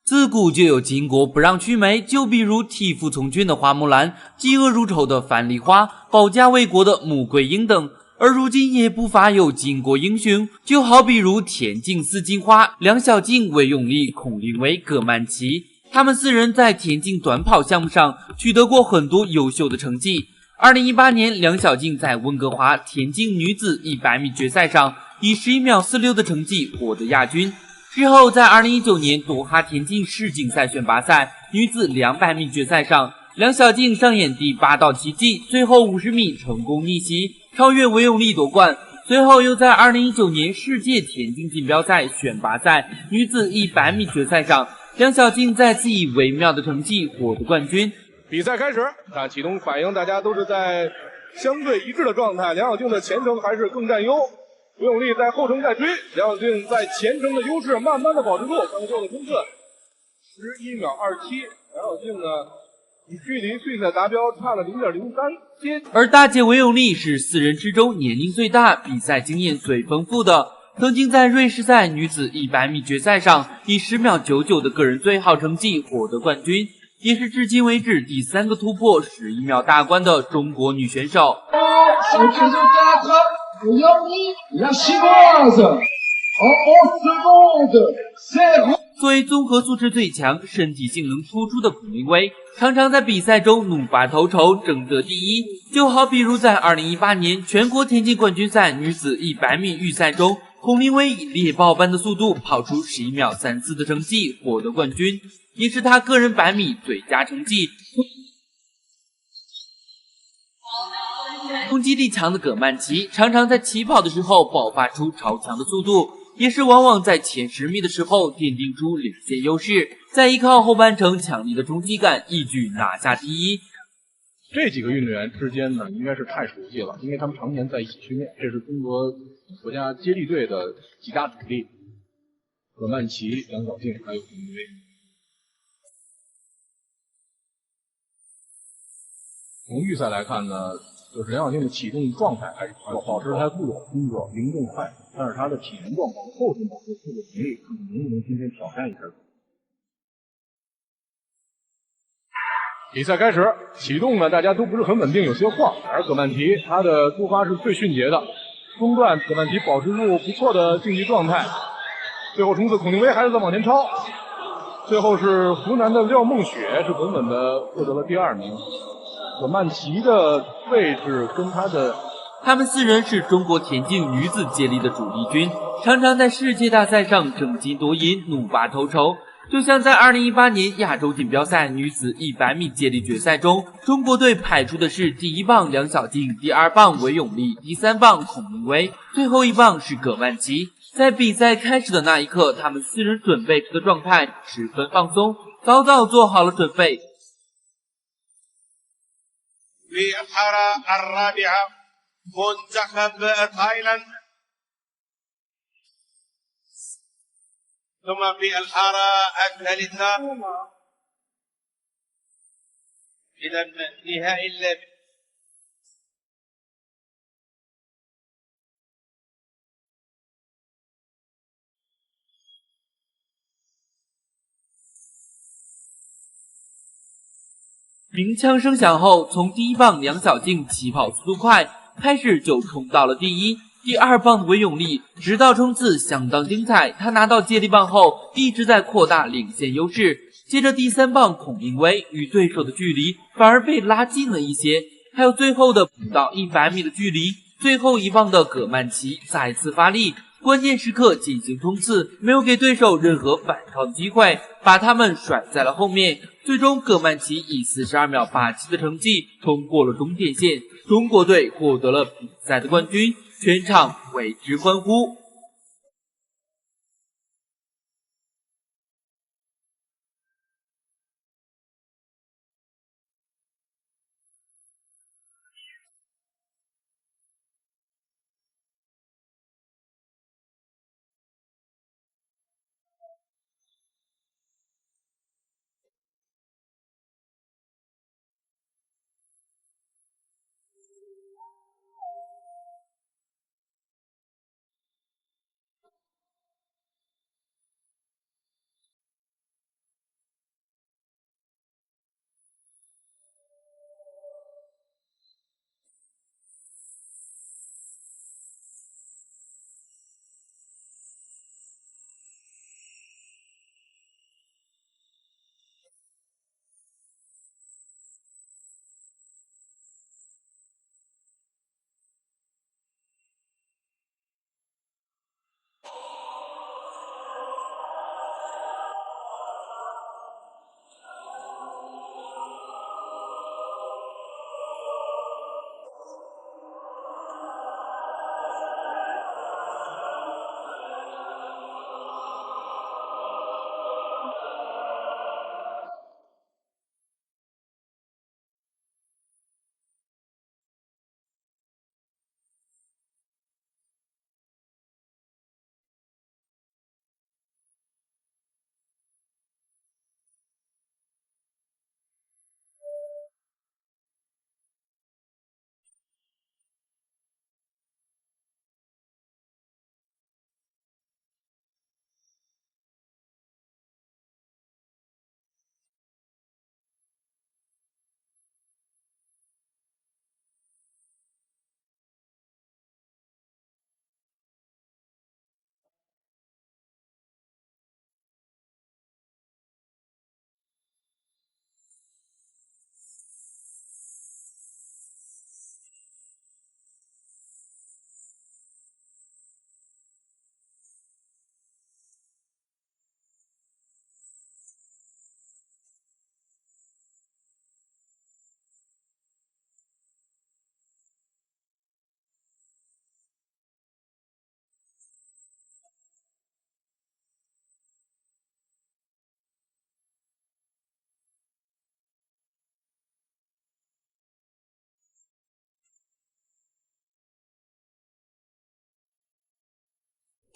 自古就有巾帼不让须眉，就比如体肤从军的花木兰，嫉恶如仇的樊梨花，保家卫国的穆桂英等。而如今也不乏有巾帼英雄，就好比如田径四金花梁小静、韦永丽、孔令威、葛曼棋。他们4人在田径短跑项目上取得过很多优秀的成绩。2018年，梁小静在温哥华田径女子100米决赛上以11秒46的成绩获得亚军。之后，在2019年多哈田径世锦赛选拔赛女子200米决赛上，梁小静上演第8道奇迹，最后50米成功逆袭，超越韦永丽夺冠。随后又在2019年世界田径锦标赛选拔赛女子100米决赛上，梁小静再次以微妙的成绩获得冠军。比赛开始，看启动反应，大家都是在相对一致的状态。梁小静的前程还是更占优，韦永丽在后程在追，梁小静在前程的优势慢慢的保持住。刚做的冲刺11秒27，梁小静呢与距离训赛达标差了0.03阶。而大姐韦永丽是4人之中年龄最大、比赛经验最丰富的，曾经在瑞士赛女子100米决赛上以10秒99的个人最好成绩获得冠军，也是至今为止第3个突破11秒大关的中国女选手。作为综合素质最强、身体性能突出的孔令威，常常在比赛中怒发头筹，争得第一。就好比如在2018年全国田径冠军赛女子100米预赛中，孔令威以猎豹般的速度跑出11秒34的成绩获得冠军，也是他个人100米最佳成绩。冲击力强的葛曼棋常常在起跑的时候爆发出超强的速度，也是往往在前10米的时候奠定出领先优势，再依靠后半程强力的冲击感，一举拿下第一。这几个运动员之间呢，应该是太熟悉了，因为他们常年在一起训练，这是中国国家接力队的几大主力：葛曼棋、梁小静还有孔令威。从预赛来看呢，就是梁小静的启动状态还是保持她固有的动作灵动快，但是她的体能状况后天保持特别能力，看看能不能今天挑战一下。比赛开始，启动呢，大家都不是很稳定，有些晃。而葛曼棋她的出发是最迅捷的，中段葛曼棋保持住不错的竞技状态，最后冲刺孔令威还是在往前超，最后是湖南的廖梦雪是稳稳的获得了第2名。葛曼棋的位置跟他们4人是中国田径女子接力的主力军，常常在世界大赛上争金夺银，怒发头筹。就像在2018年亚洲锦标赛女子100米接力决赛中，中国队派出的是第1棒梁小静、第2棒韦永丽、第3棒孔令威，最后1棒是葛曼棋。在比赛开始的那一刻，他们4人准备时的状态十分放松，早早做好了准备。للحارة الرابعة منتخب تايلاند، ثم في الحارة الثالثة إذا نهائي اللعب. 鸣枪声响后，从第1棒梁小静起跑速度快，开始就冲到了第一。第2棒的韦永丽直道冲刺相当精彩，他拿到接力棒后一直在扩大领先优势。接着第3棒孔令威与对手的距离反而被拉近了一些，还有最后的不到100米的距离，最后1棒的葛曼棋再次发力，关键时刻进行冲刺，没有给对手任何反超的机会，把他们甩在了后面。最终葛曼棋以42秒87的成绩冲过了终点线，中国队获得了比赛的冠军，全场为之欢呼。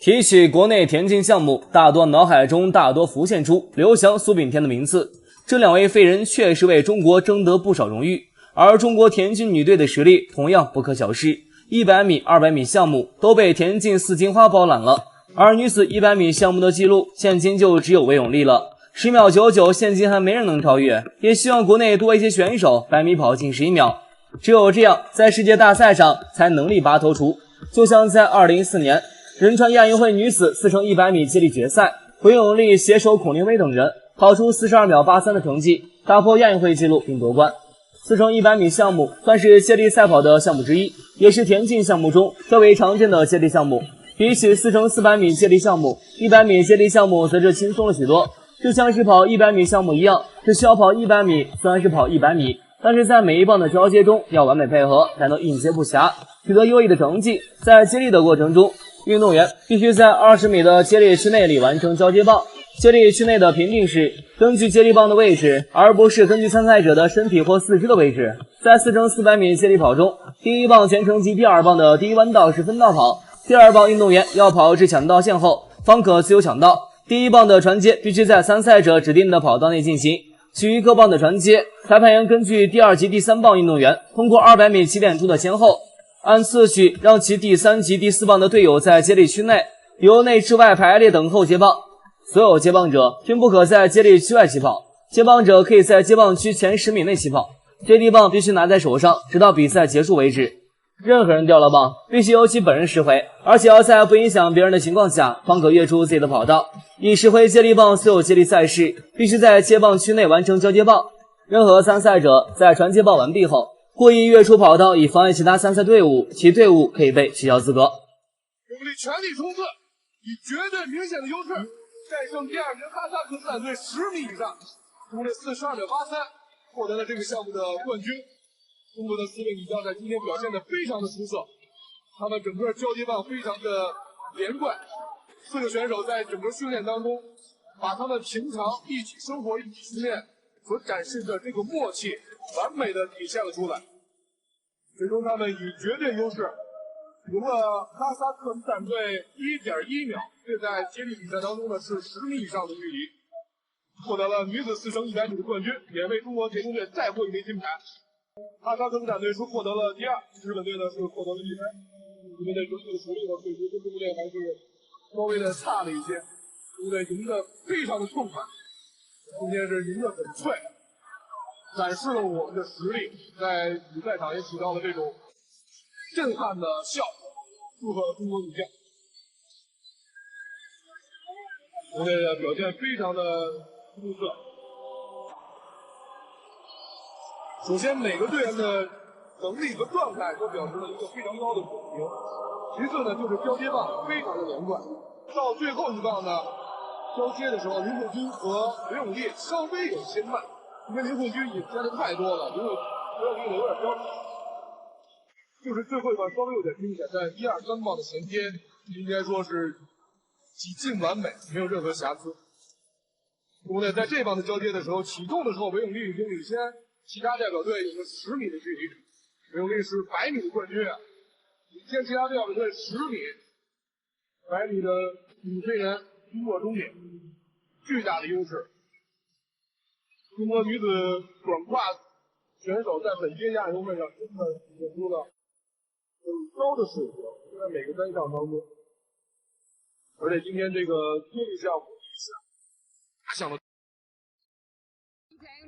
提起国内田径项目，脑海中大多浮现出刘翔、苏炳添的名字。这两位飞人确实为中国争得不少荣誉，而中国田径女队的实力同样不可小视。100米、200米项目都被田径四金花包揽了，而女子100米项目的记录，现今就只有韦永丽了。10秒99，现今还没人能超越。也希望国内多一些选手100米跑进11秒，只有这样，在世界大赛上才能力拔头筹。就像在2014年。仁川亚运会女子4乘100米接力决赛，韦永丽携手孔令威等人跑出42秒83的成绩，打破亚运会纪录并夺冠。4乘100米项目算是接力赛跑的项目之一，也是田径项目中较为常见的接力项目。比起4乘400米接力项目，100米接力项目则是轻松了许多。就像是跑100米项目一样，只需要跑100米，虽然是跑100米，但是在每一棒的交接中要完美配合，才能应接不暇，取得优异的成绩。在接力的过程中，运动员必须在20米的接力区内里完成交接棒。接力区内的评定是根据接力棒的位置，而不是根据参赛者的身体或四肢的位置。在4乘400米接力跑中，第一棒全程及第二棒的第一弯道是分道跑，第二棒运动员要跑至抢道线后方可自由抢道。第一棒的传接必须在参赛者指定的跑道内进行，其余各棒的传接，裁判员根据第二及第三棒运动员通过200米起点处的先后，按次序让其第3及第4棒的队友在接力区内由内至外排列等候接棒，所有接棒者均不可在接力区外起跑，接棒者可以在接棒区前10米内起跑，接力棒必须拿在手上直到比赛结束为止。任何人掉了棒必须由其本人拾回，而且要在不影响别人的情况下方可跃出自己的跑道。以拾回接力棒所有接力赛事必须在接棒区内完成交接棒，任何参赛者在传接棒完毕后故意跃出跑道以妨碍其他参赛队伍，其队伍可以被取消资格。用力全力冲刺，以绝对明显的优势战胜第二名哈萨克斯坦队10米以上，用了42秒83，获得了这个项目的冠军。中国的4位女将在今天表现得非常的出色，她们整个交接棒非常的连贯，4个选手在整个训练当中，把他们平常一起生活、一起训练所展示的这个默契，完美的体现了出来。最终他们以绝对优势赢了哈萨克斯坦队1.1秒，这在接力比赛当中呢是10米以上的距离，获得了女子4乘100米的冠军，也为中国田径队再获一枚金牌。哈萨克斯坦队是获得了第2，日本队呢是获得了第3。日本队整体的实力呢，对中国队还是稍微的差了一些，中国队赢得非常的痛快，今天是赢得很脆，展示了我们的实力，在比赛场也起到了这种震撼的效果，祝贺中国女将。中国队的表现非常的出色。首先，每个队员的能力和状态都表示了一个非常高的水平。其次呢，就是交接棒非常的连贯。到最后一棒呢，交接的时候，林凤军和韦永丽稍微有些慢，因为林凤军引接的太多了，韦永丽有点着急。就是最后一棒稍微有点惊险，但1、2、3棒的衔接应该说是几近完美，没有任何瑕疵。中国队在这棒的交接的时候，启动的时候，韦永丽已经领先其他代表队有个10米的距离，韦永丽是100米的冠军啊，领先其他代表队10米，100米的女飞人冲过终点，巨大的优势。中国女子短跨选手在本届亚运会上真的体现出了很高的水平，在每个单项当中，而且今天这个接力项目打响了。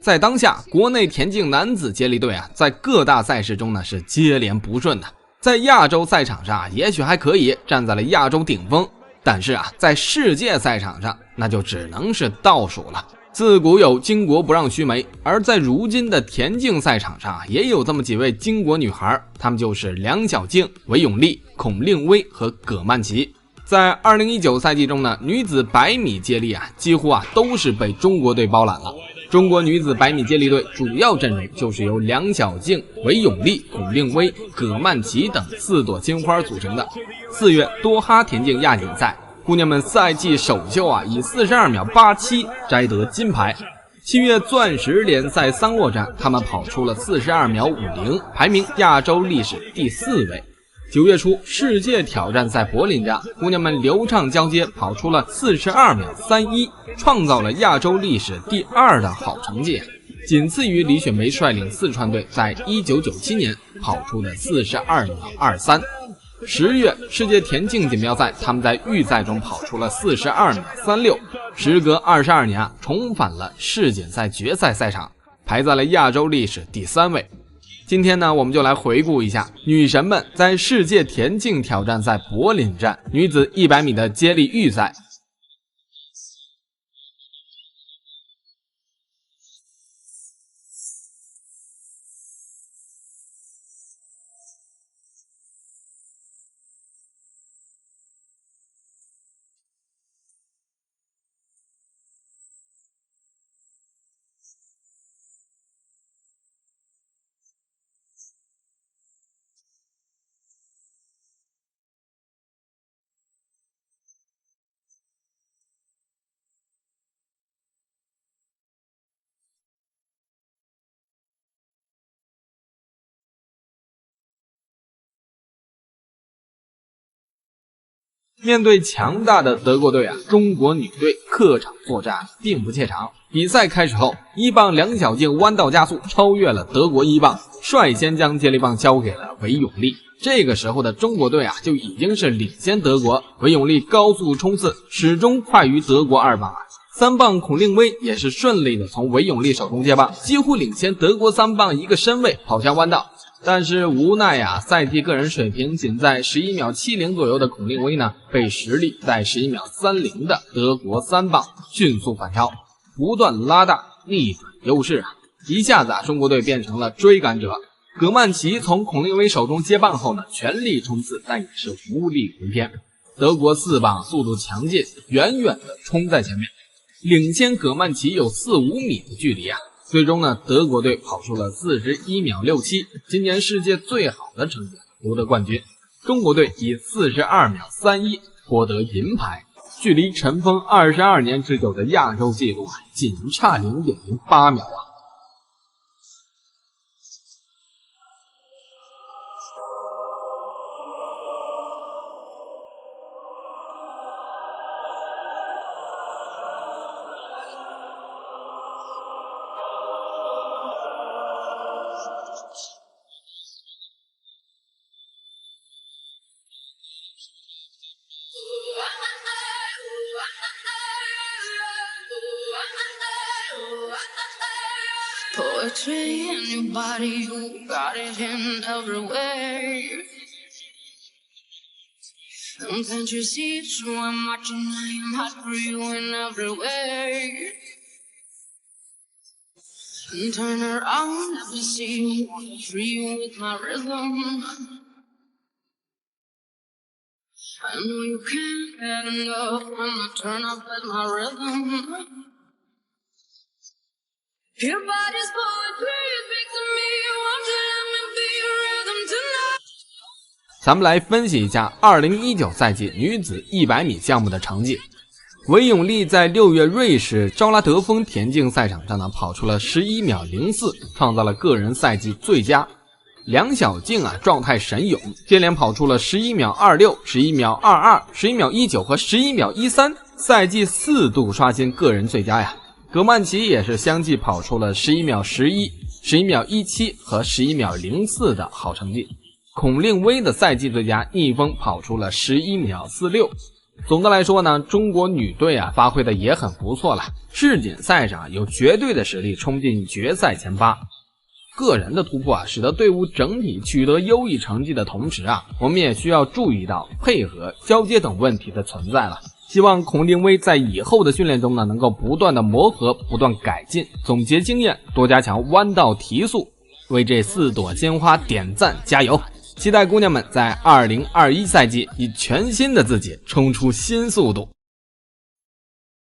在当下，国内田径男子接力队在各大赛事中是接连不顺的。在亚洲赛场上也许还可以站在了亚洲顶峰，但是在世界赛场上那就只能是倒数了。自古有巾帼不让须眉，而在如今的田径赛场上也有这么几位巾帼女孩，她们就是梁晓静、韦永丽、孔令威和葛曼棋。在2019赛季中呢，女子100米接力几乎都是被中国队包揽了。中国女子100米接力队主要阵容就是由梁晓静、韦永丽、孔令威、葛曼棋等4朵金花组成的。4月多哈田径亚锦赛，姑娘们赛季首秀以42秒87摘得金牌。7月钻石联赛3落战，她们跑出了42秒50，排名亚洲历史第4位。9月初，世界挑战赛柏林站，姑娘们流畅交接，跑出了42秒31，创造了亚洲历史第2的好成绩，仅次于李雪梅率领四川队在1997年跑出的42秒23。10月，世界田径锦标赛，他们在预赛中跑出了42秒36，时隔22年重返了世锦赛决赛赛场，排在了亚洲历史第3位。今天呢，我们就来回顾一下女神们在世界田径挑战赛柏林站女子100米的接力预赛。面对强大的德国队中国女队客场作战并不怯场。比赛开始后，1棒梁小静弯道加速超越了德国1棒，率先将接力棒交给了韦永丽。这个时候的中国队就已经是领先德国，韦永丽高速冲刺，始终快于德国2棒3棒孔令威也是顺利的从韦永丽手中接棒，几乎领先德国3棒1个身位跑向弯道。但是无奈赛季个人水平仅在11秒70左右的孔令威呢，被实力在11秒30的德国3棒迅速反超，不断拉大逆转优势一下子中国队变成了追赶者。葛曼棋从孔令威手中接棒后呢，全力冲刺，但也是无力回天。德国4棒速度强劲，远远的冲在前面，领先葛曼棋有4-5米的距离最终呢，德国队跑出了41秒67，今年世界最好的成绩，夺得冠军。中国队以42秒31获得银牌，距离尘封22年之久的亚洲纪录仅差0.08秒Poetry in your body, you got it in everywhere. And can't you see it's true? I'm watching, I am hot for you in everywhere. And turn around, let me see you, wanna free you with my rhythm. I know you can't get enough when I turn up with my rhythm. Your body's poetry, you speak to me. Won't you let me be your rhythm tonight? 咱们来分析一下2019赛季女子100米项目的成绩。韦永丽在6月瑞士昭拉德峰田径赛场上呢，跑出了11秒04，创造了个人赛季最佳。梁小静状态神勇，接连跑出了11秒26、11秒22、11秒19和11秒13，赛季4度刷新个人最佳呀。葛曼棋也是相继跑出了11秒11、11秒17和11秒04的好成绩。孔令威的赛季最佳逆风跑出了11秒46。总的来说呢，中国女队发挥的也很不错了，世锦赛上有绝对的实力冲进决赛前8。个人的突破使得队伍整体取得优异成绩的同时我们也需要注意到配合、交接等问题的存在了。希望孔令威在以后的训练中呢，能够不断的磨合，不断改进，总结经验，多加强弯道提速，为这4朵鲜花点赞加油！期待姑娘们在2021赛季以全新的自己冲出新速度。